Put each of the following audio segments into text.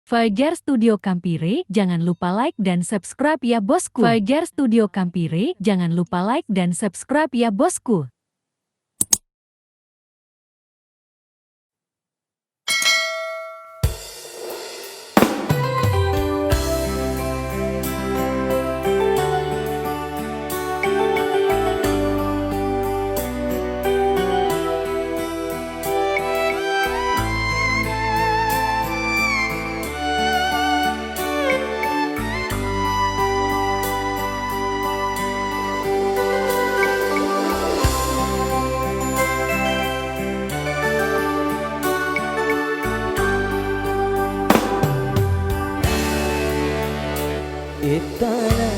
Fajar Studio Kampire, jangan lupa like dan subscribe ya bosku. Fajar Studio Kampire, jangan lupa like dan subscribe ya bosku. Etana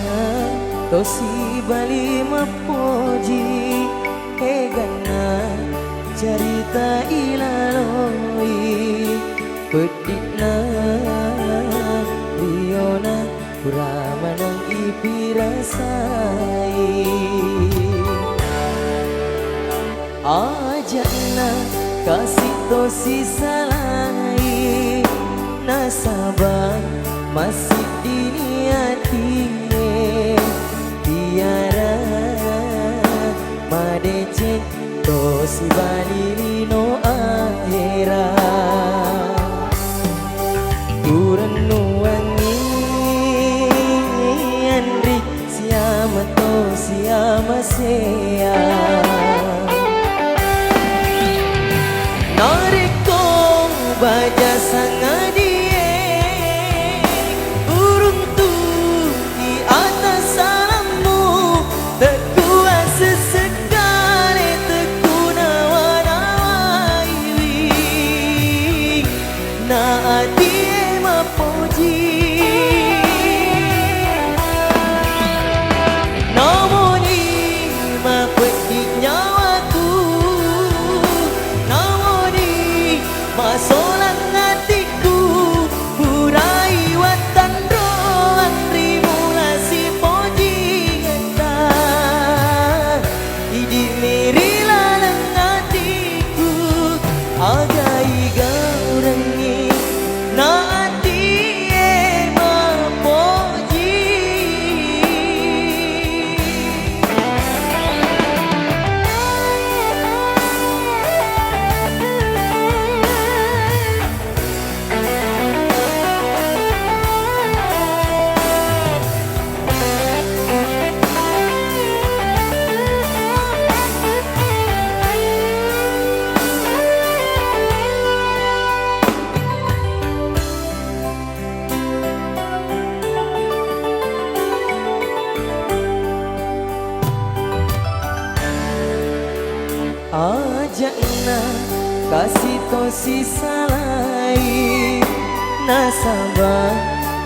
tosi bali mapoji egana cerita ilaloi peditna liona puramanang ipirasai ajakna kasih tosi salai nasabah masih diniati tiara madece tosi bali no ahera urenuangi andri siama to siama sea nariko baja sangadi ajakna kasih tosi salai nasabah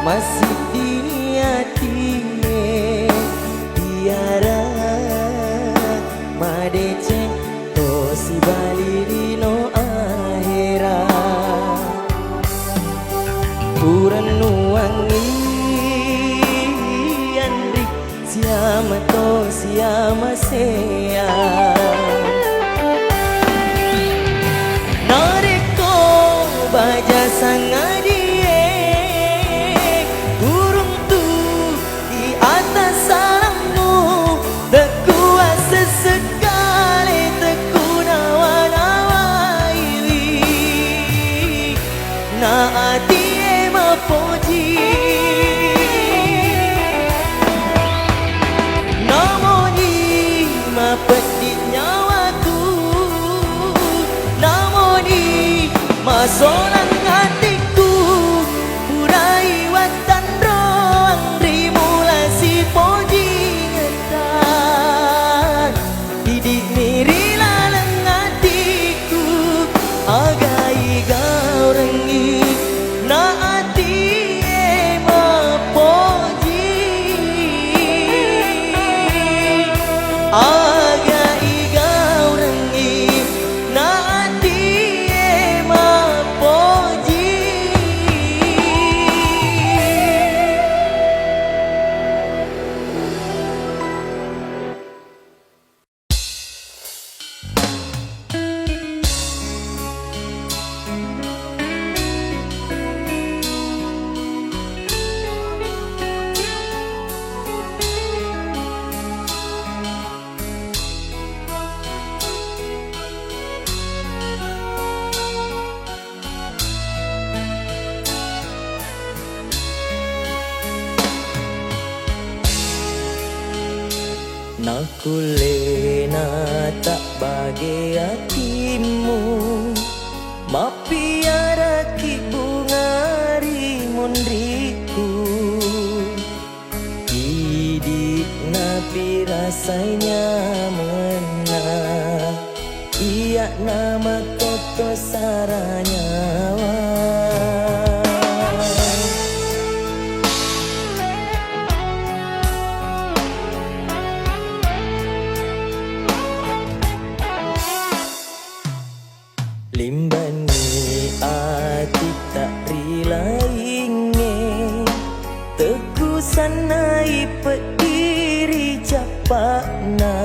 masih diniati tiara madece tosi bali dino ahera urenuangi andri siama to siama sea baja sangadie burung tu di atas sarangmu tekuat sesekali teku nawa-nawaiwi naati mapoji namoni mapedit nyawaku namoni masolang hatiku purai watan roang rimulasi poji ngetan didik miri laleng hatiku agai gau rengi naati ema poji agai gau rengi naati ema poji Nakulena tak bagi hatimu mapiara ki bunga rimondriku Hidik napi rasanya mena Iya nama toto saranyawa Limbani hati tak rilainge Teku sanai pediri capakna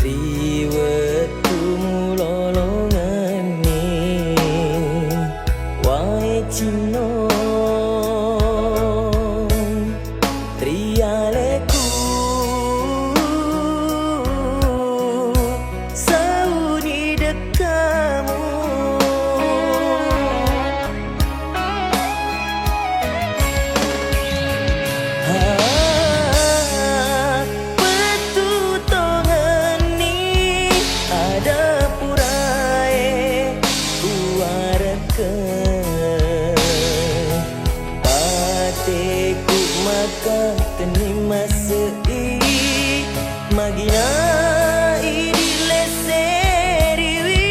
Riwetu mulolongan ni Wai cino Trialeku Sauni dekamu Petutongan ni ada purai Kuarkan Pateku maka tenima sei Magina idile seriwi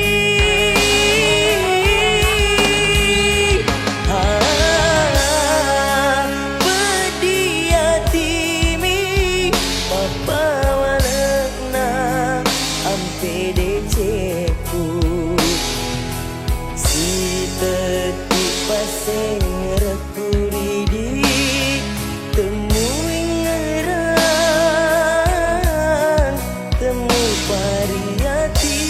Pedia timi Papa walakna Ampe deceku Si tetik paseng rekuridi Temui ngerang Temu pariyati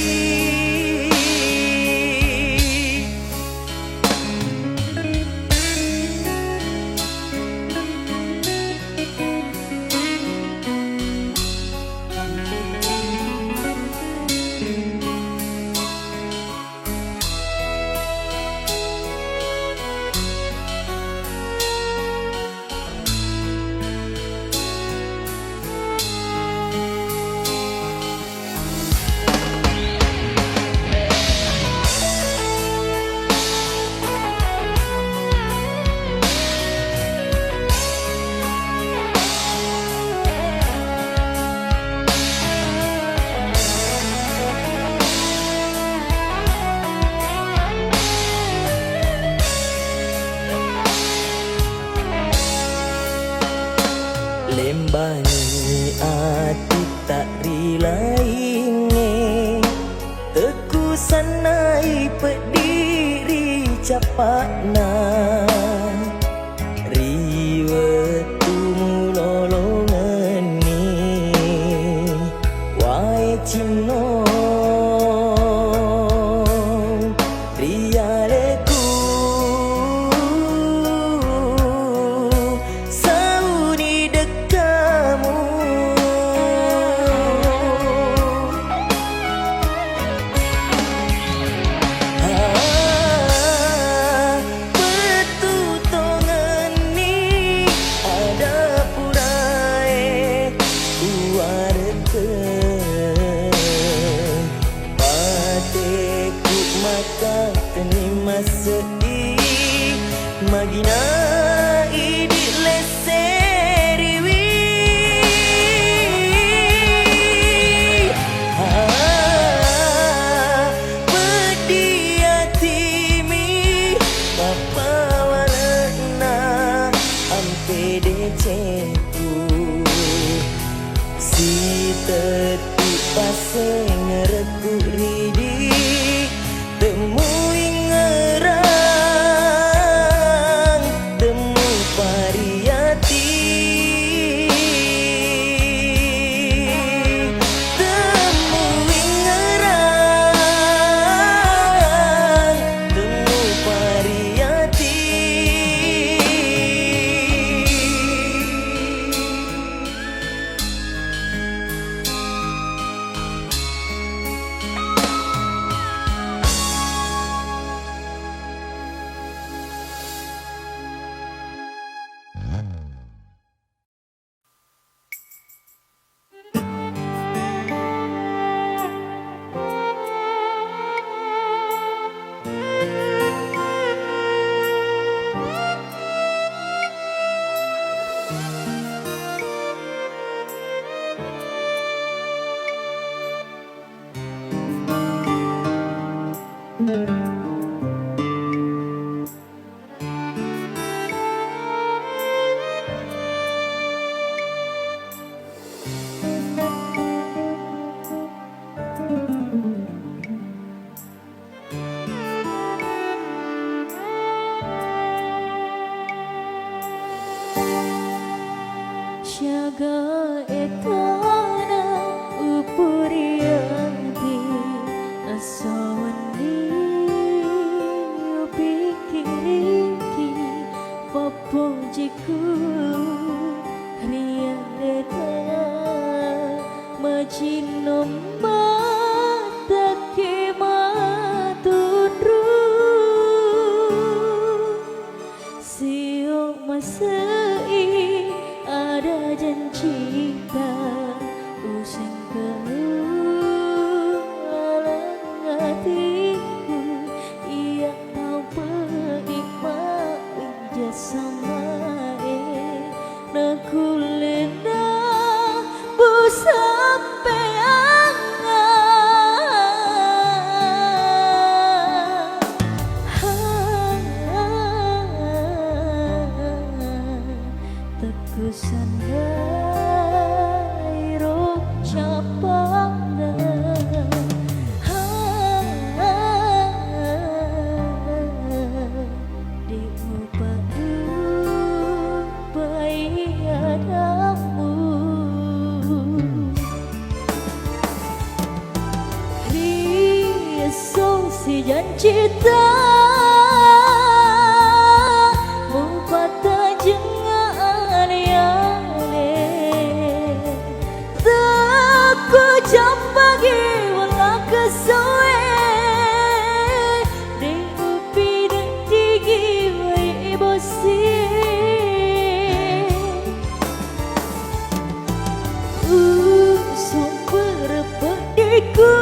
Lembani hati tak rilainge Teku sanai pediri capakna Riwetu mulolongan ni Wai cino Rialeku Sauni dekamu Petutongan ni ada purai Kuarkan Pateku maka tenima sei Magina idile seriwi Pedia timi Papa walakna Ampe deceku Si tetik paseng rekuridi Temui ngerang Temu pariyati Temui ngerang Temu pariyati jaga etana upuriati asawani pikiriki papunjiku ria etana majinom matake matundru siok masai ada janji tak usang kehalang hatiku ia tahu penikmat jasa nakulena bu sampai teku sandai rok capana di mupadu bayi adamu riso si janji mupata jengan yale teku jambagi wala kesoe di upi dan tigi wai bosi sumber pediku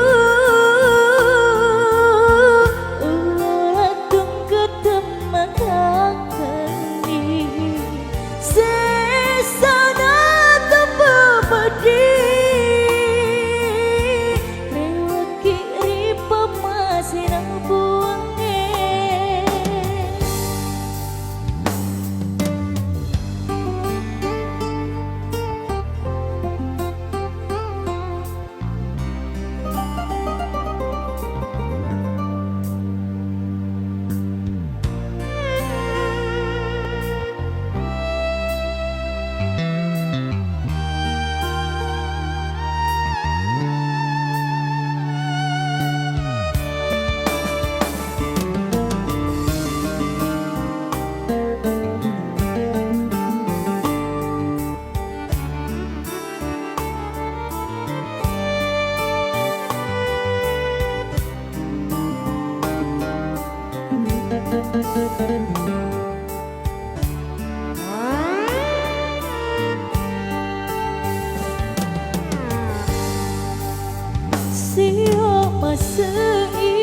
siok masai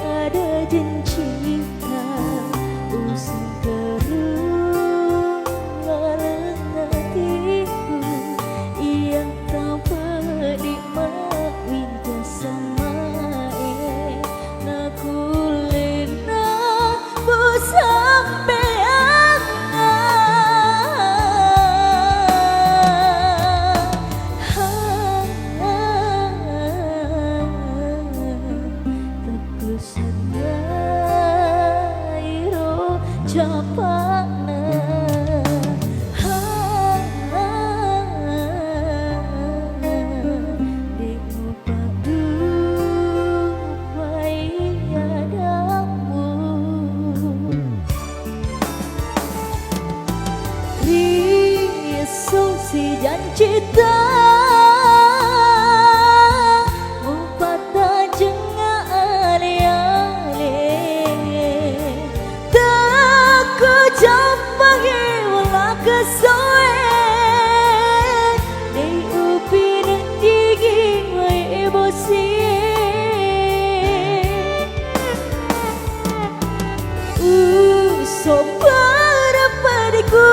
ada janji tak usang kehalang hatiku yang tak penikmat winda sama nakulena bu sampai japana di mupadu bayi adamu riso si janji mupata jengan yale jambagi wala kesoe di upi dan gigi wai bosi sobar padiku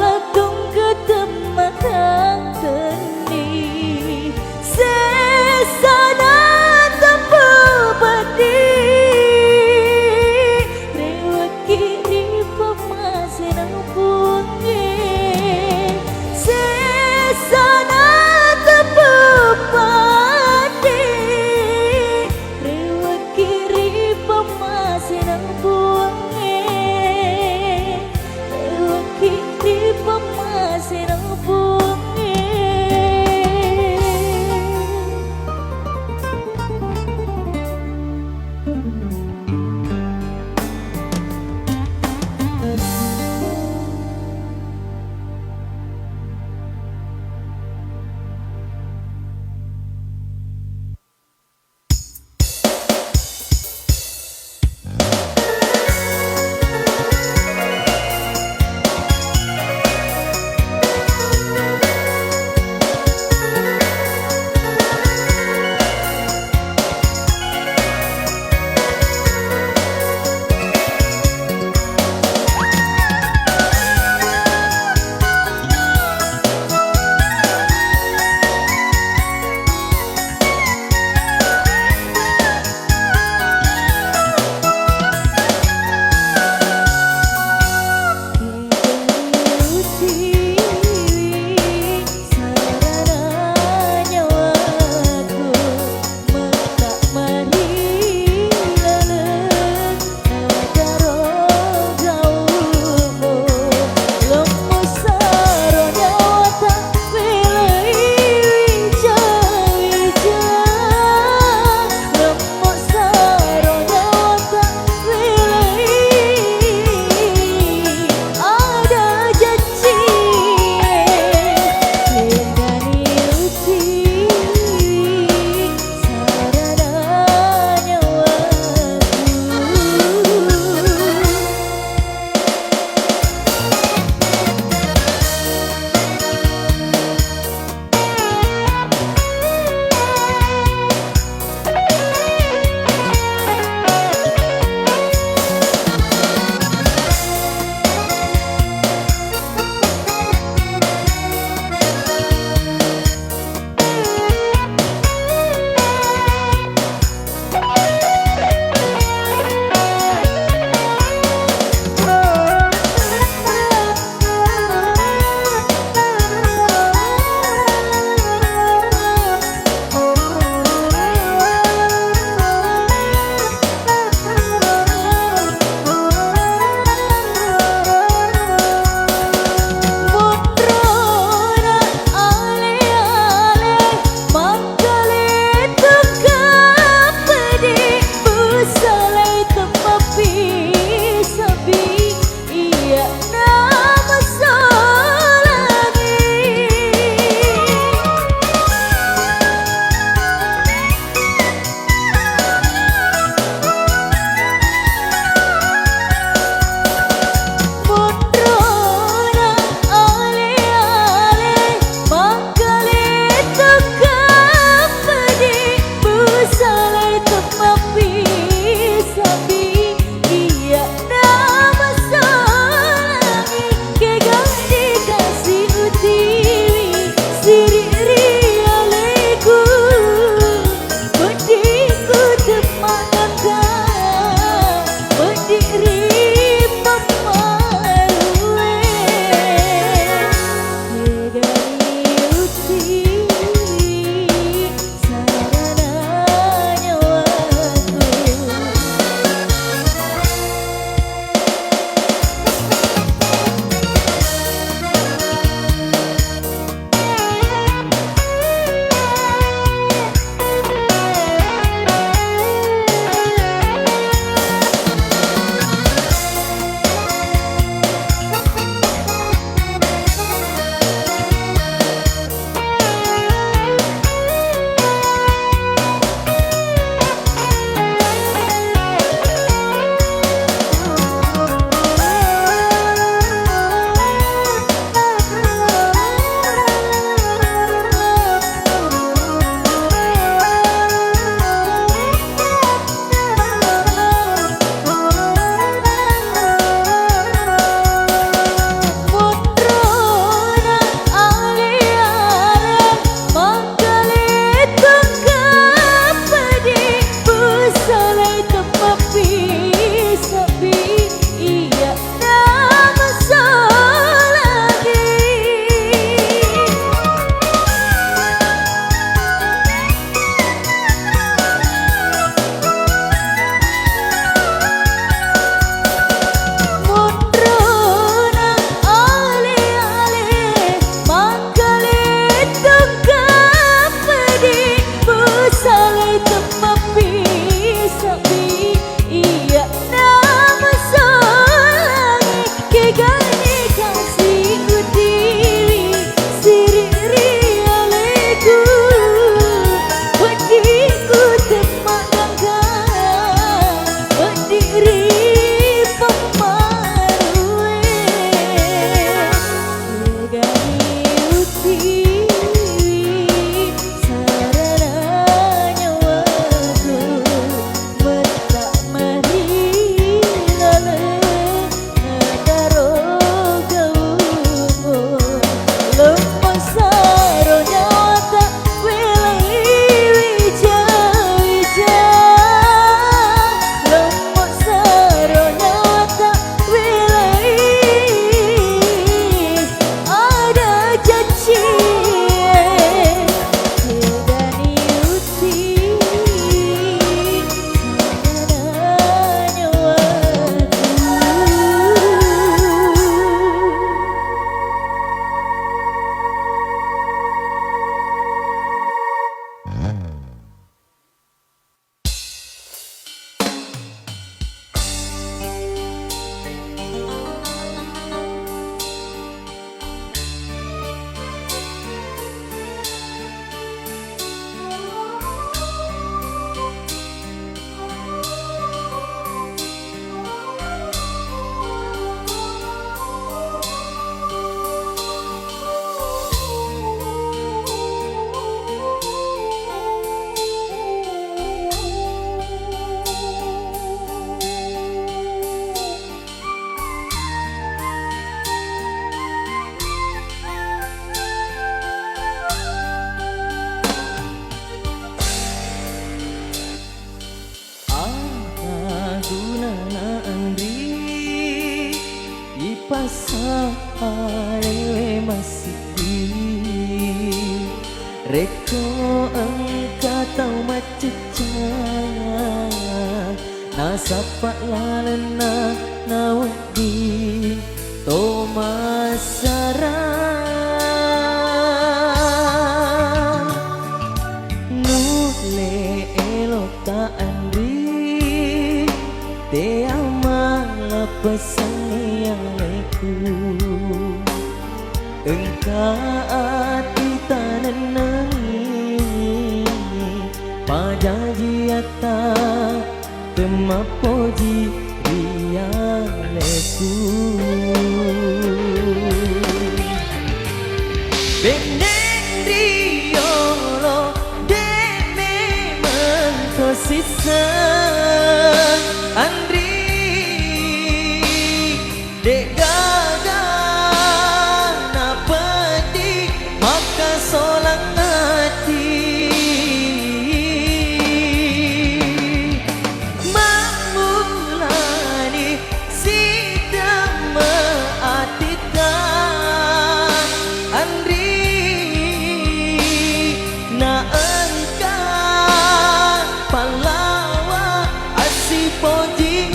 latung ketematang teni sesana tanpa padi Gunana Andri Ipasare masih di Reko engkau tahu maceca Nasapak lalena nawadi Tomasara Nule elota Andri Te amala pesan yang leku Engkau ati tanenangi Pajajiata Temapoji rialeku Benendriolo de memang sisa Andri dek gaga napeti maka solang hati mamulani sida meatikan Andri na engkau palawa asipoji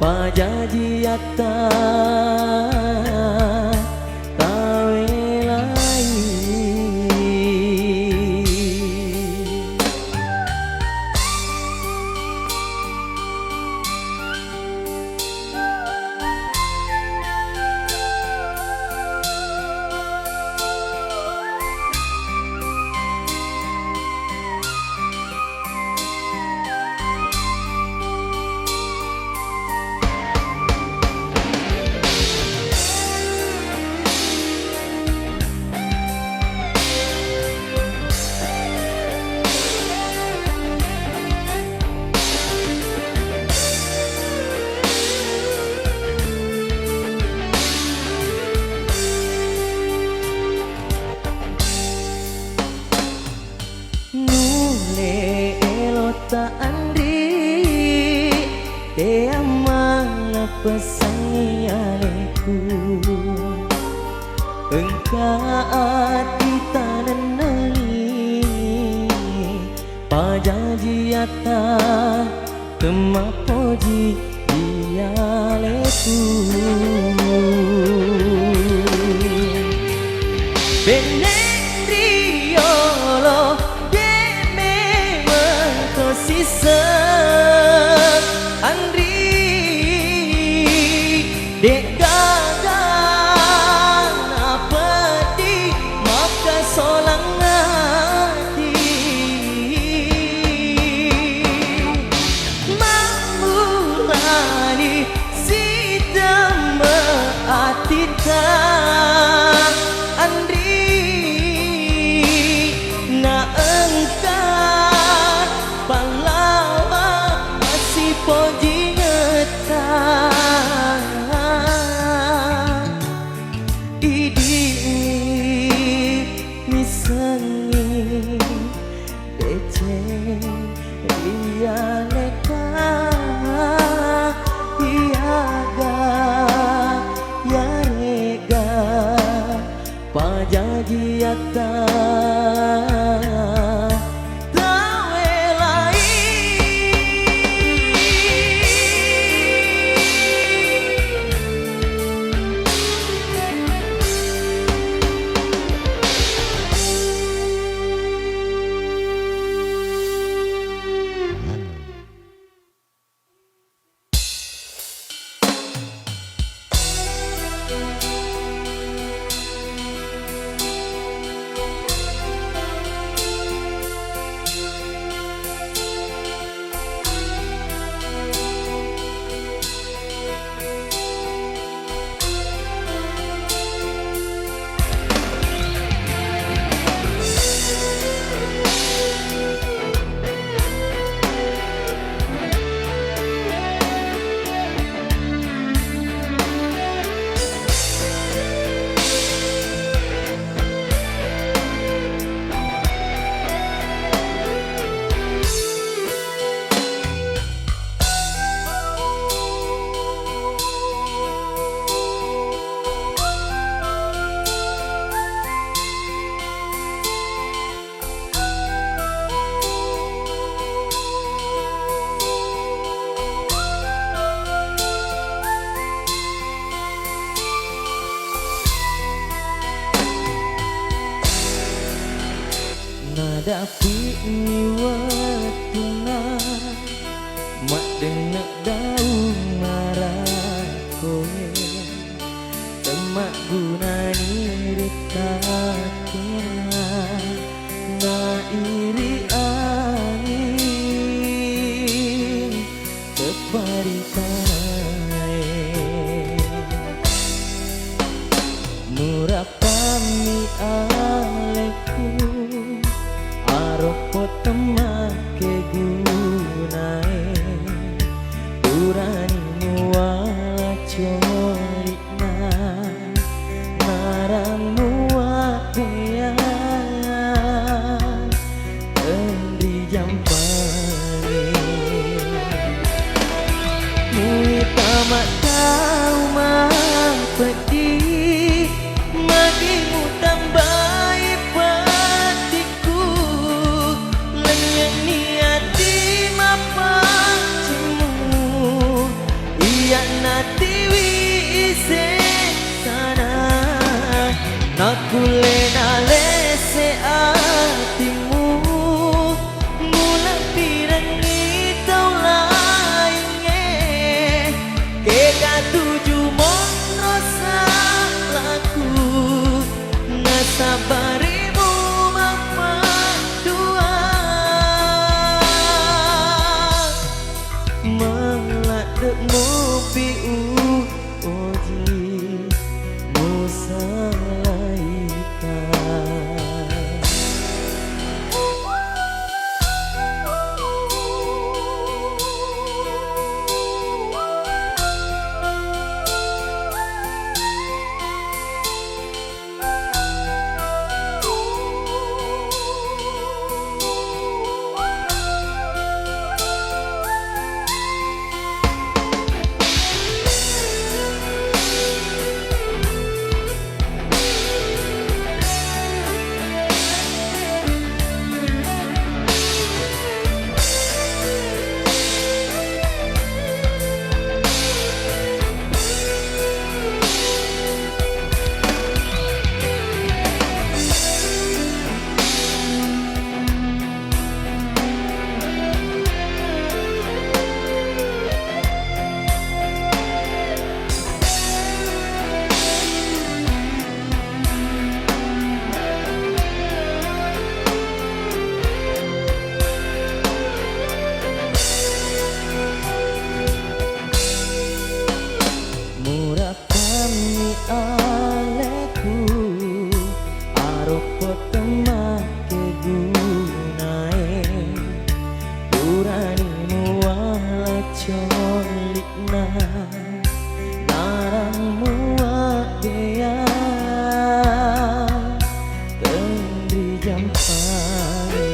Pajajiata tawelai Andri te amala pesangialeku engkau ati tanenangi pajajiata temapoji dialeku Benendriolo sisa Andri dek gaga napeti maka solang hati mamulani sida tapi ni watuna mak denek daun marah kowe temak gunani rita kena na iri angin keparitae murapami aleku aropo temak kegunae urani wala corikna naramu wadean endi jampane mui tamak tau mak pedih magimu tambahi patiku lenyang niati mapacimu iya nati ise sana naku lena lese atimu mula pirangi tau lainnya kega tuju monrosa laku nasabarimu mapa dua melak dekmu piu oji musalaika murapami aleku aropo temak kegunae uranimu wala colikna naramu wadean tendri jampane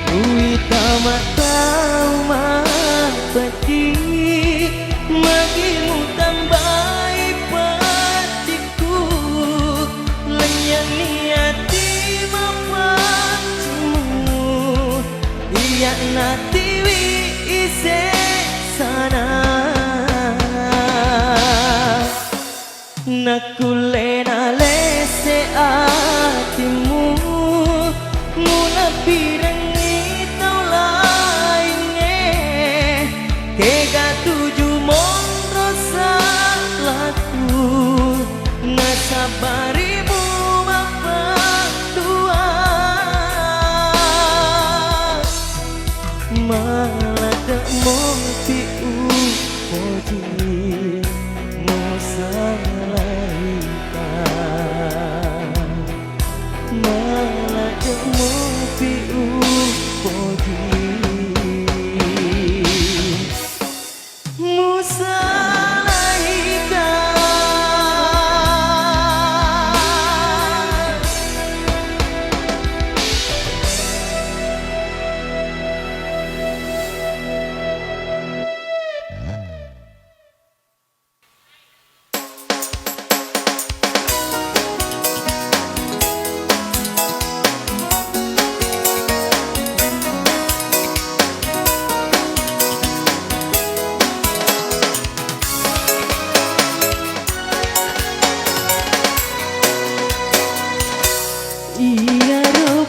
kui tamak tau mak pedih magimu tambahi patiku lenyang niati mapacimu iya nati ise sana naku lena lese atimu mula pirangi tau lainnya kega tuju monrosa laku nasabarimu mapa dua malah dekmu piu oji musalaika malah dekmu piu oji musalaika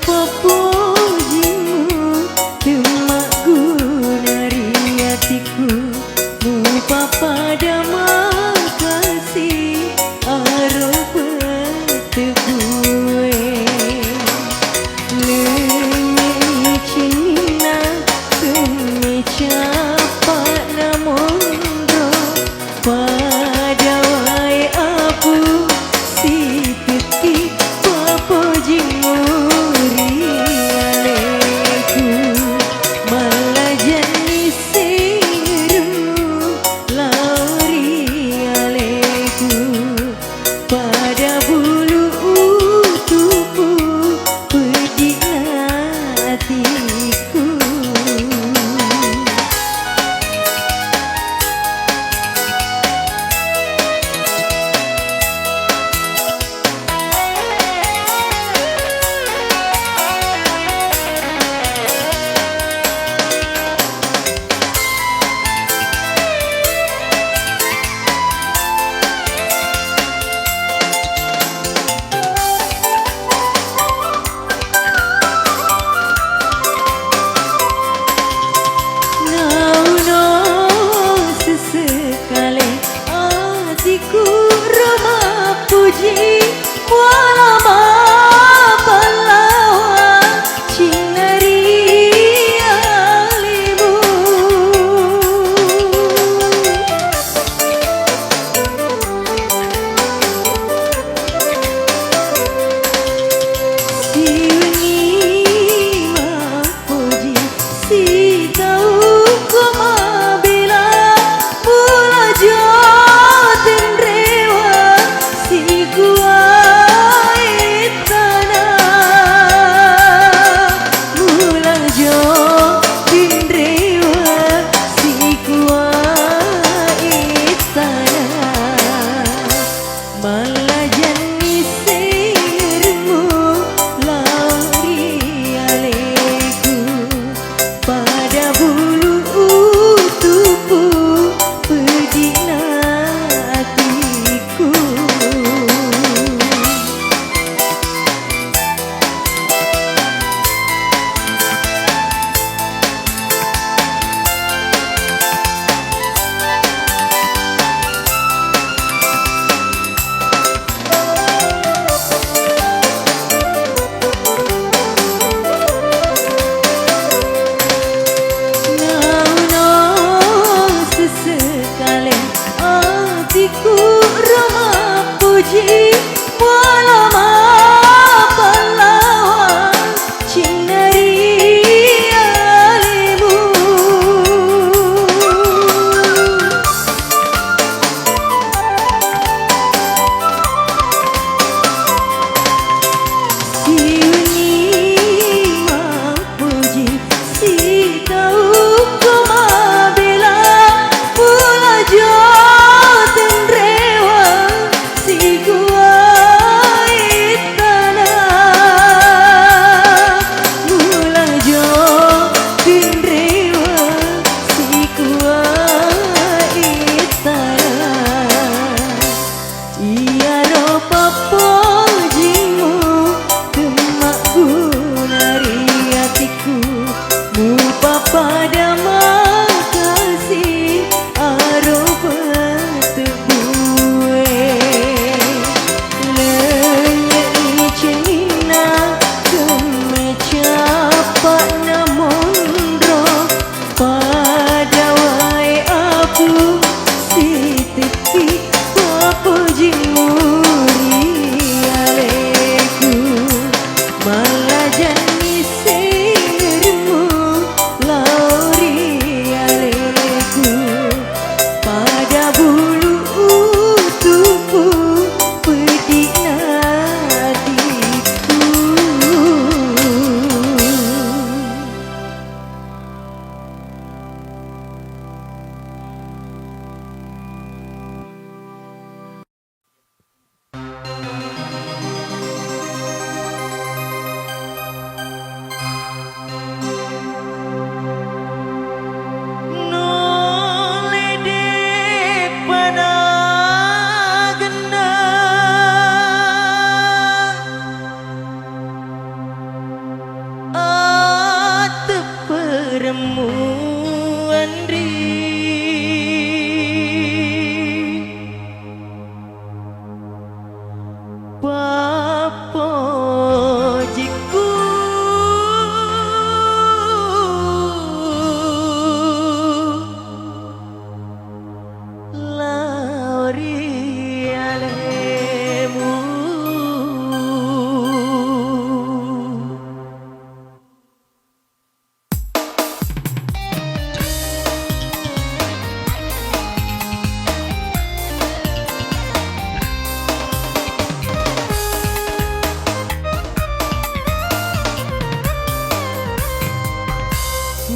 pepujimu Demak gunari hatiku Lupa pada makasih Arep tegue Lengi cina Tumi capak namun pada wai abu si teki papo jinguri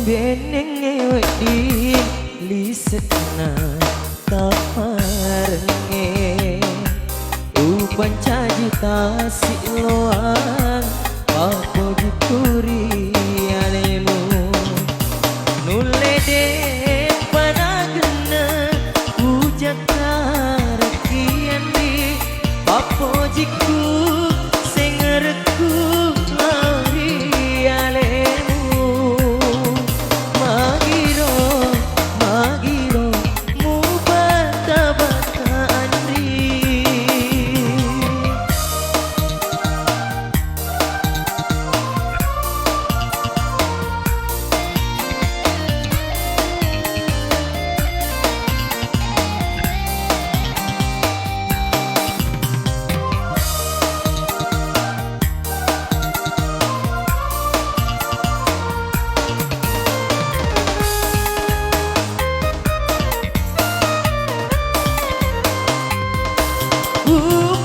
beneng ewek di lisetna taparenge uban caji tasik loang apa gituri alemu nule de panagena ujak karakian di apa jiku sengerku lari alemu magiro magiro mu bata-bata andri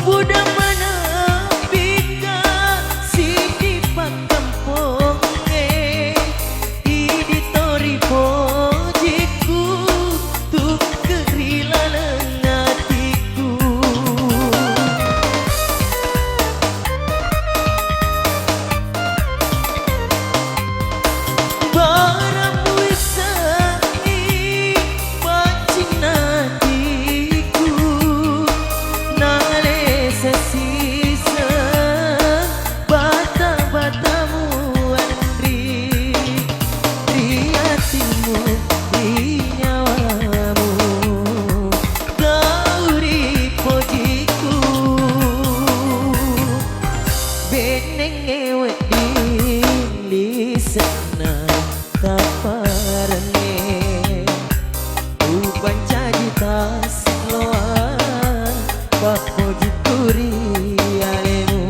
Budak mana pika sidi pakampongge idi tori pojiku tuk kerila lengatiku barang wisani pacinatiku nale sesisa bata-batamu andri riatimu di nyawamu gauri pojiku beneng ewek di lisetna taparane uban caji tasik loang bapo jituri alemu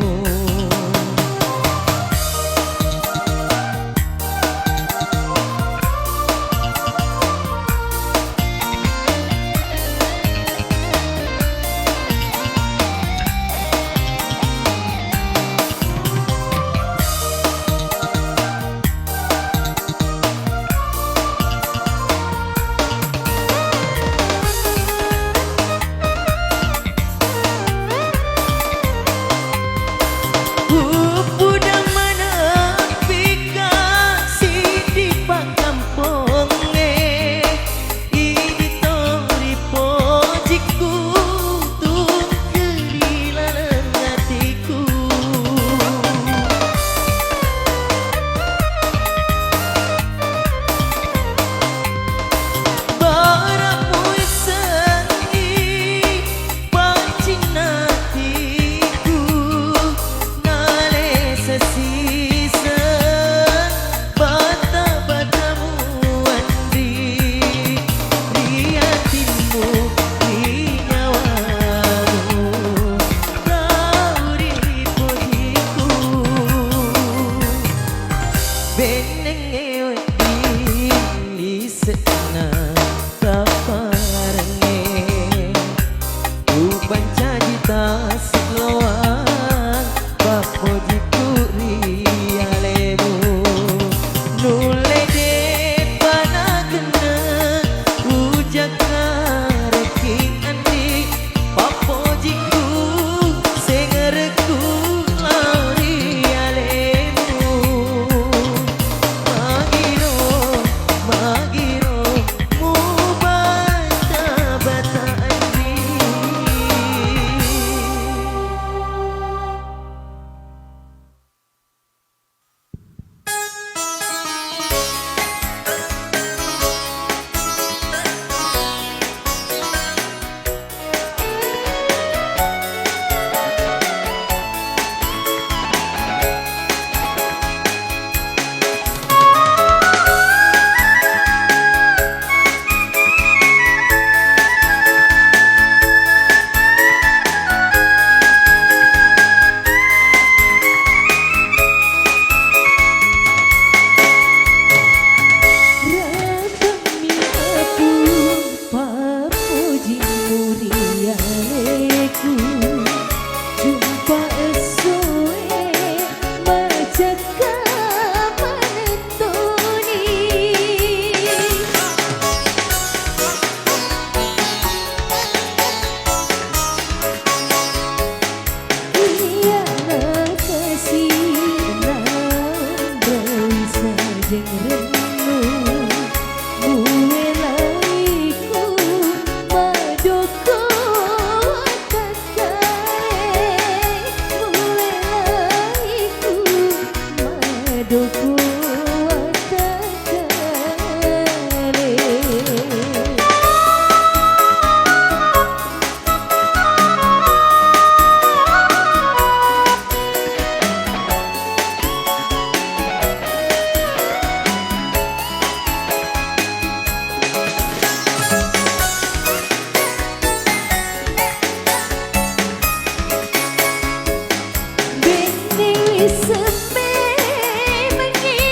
budak mana pika sidi pakampongge idi tori pojiku tuk kerila lengatiku baramu isengi pacinatiku nale sesisa bata-batamu andri riatimu di nyawamu gauri pojiku beneng ewek di lisetna taparenge uban caji tasik loang bapo jikuri alemu nule de panagena ujak kareking andi bapo jiku sengerku lari alemu jeng renung Gue laiku madoko takae Gue laiku madoko takae Bini sepe mengi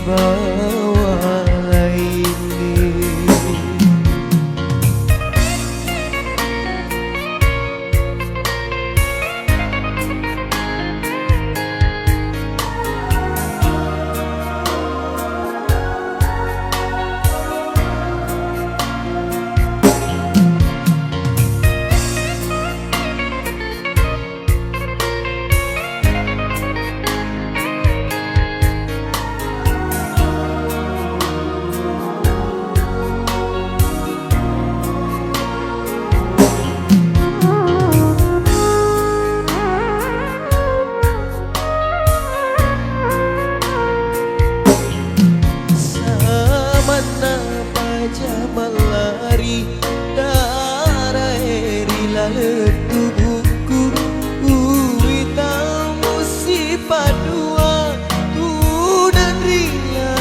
bawa lain. Malari darah eri tubuhku Wita musibah dua tu dan rila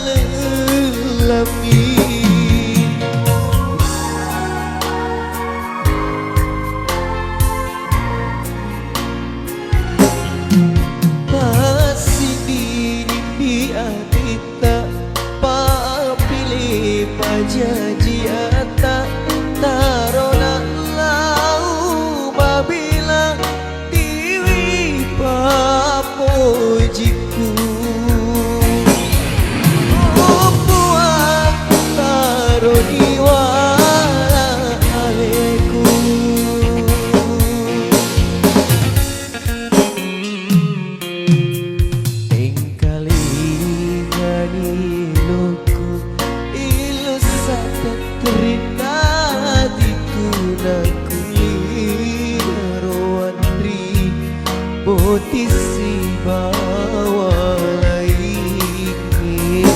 lelami Masih di adita Pajaji ata tarona lau babila diwi papojiku Puang taroni wala aleku Engkali ngani luku Terina dikuna kulirawandri potisi bawa laiki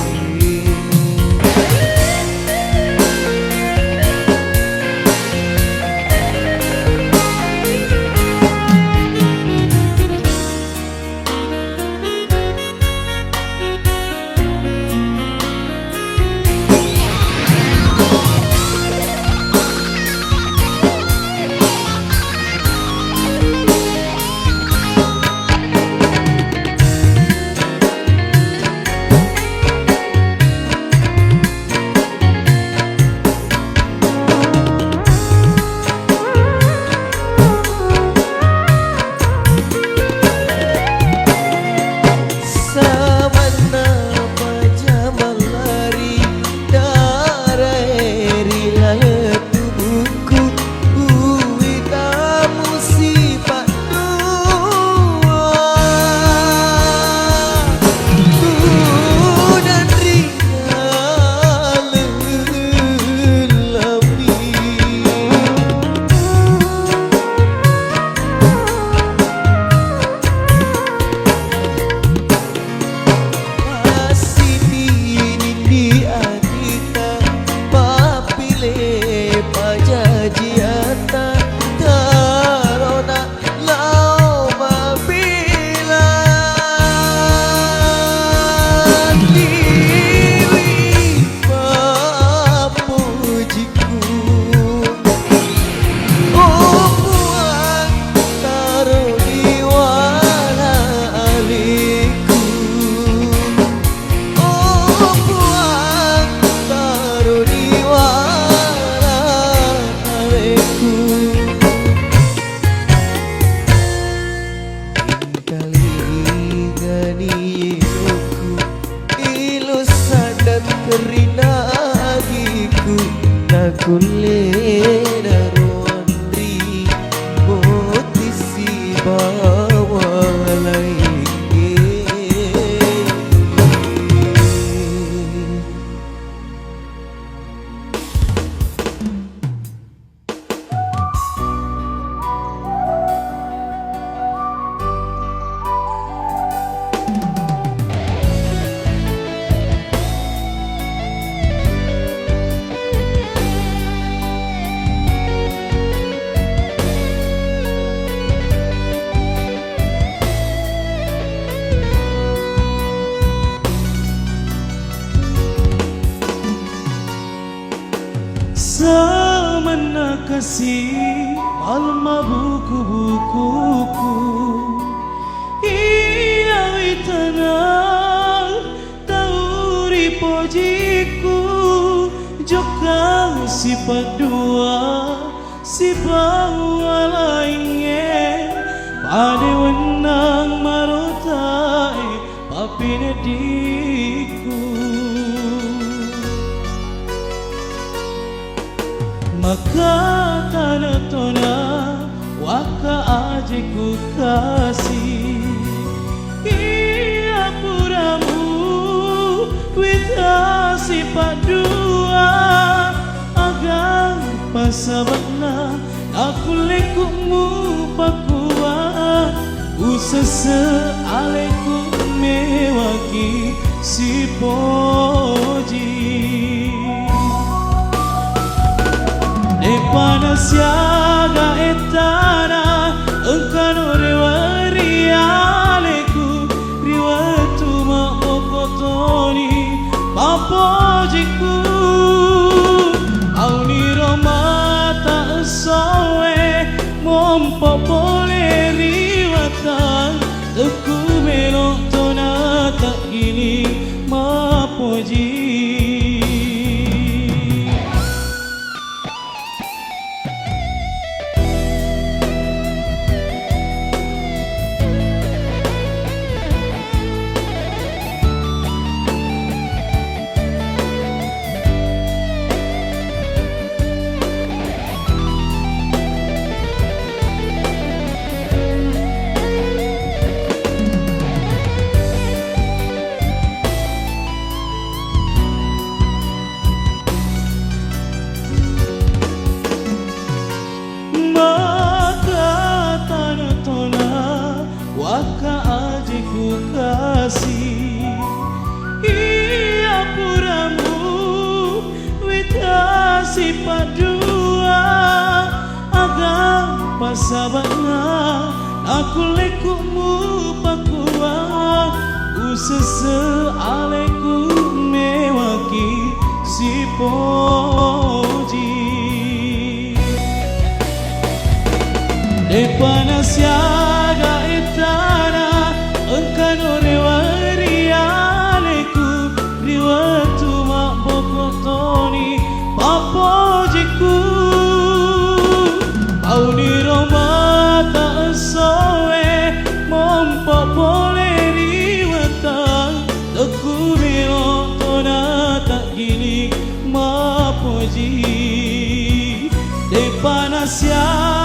Kulera rondri potisi bawa laiki Samana kasih alma buku-bukuku Iya witanal si padua si bawa lainnya pada wenang marotai papine diku maka tanah tona waka aje ku kasih iya puramu wita si padua agar pasabana aku lekumu pakua usese aleku mewaki si poji Depana siaga etana engkano rewari aleku riwatu mokotoni papojiku auni romata soe mompo pole riwata teku melok tona tak gini mapoji waka aje ku kasih iya puramu wita si padua agar pasabana aku lekumu pakua usese aleku mewaki si poji depana siaga etana engkano rewari aleku riwatu mabokotoni papojiku pauni romata soe mompo pole riwata teku melotona tak gini mapoji depana siaga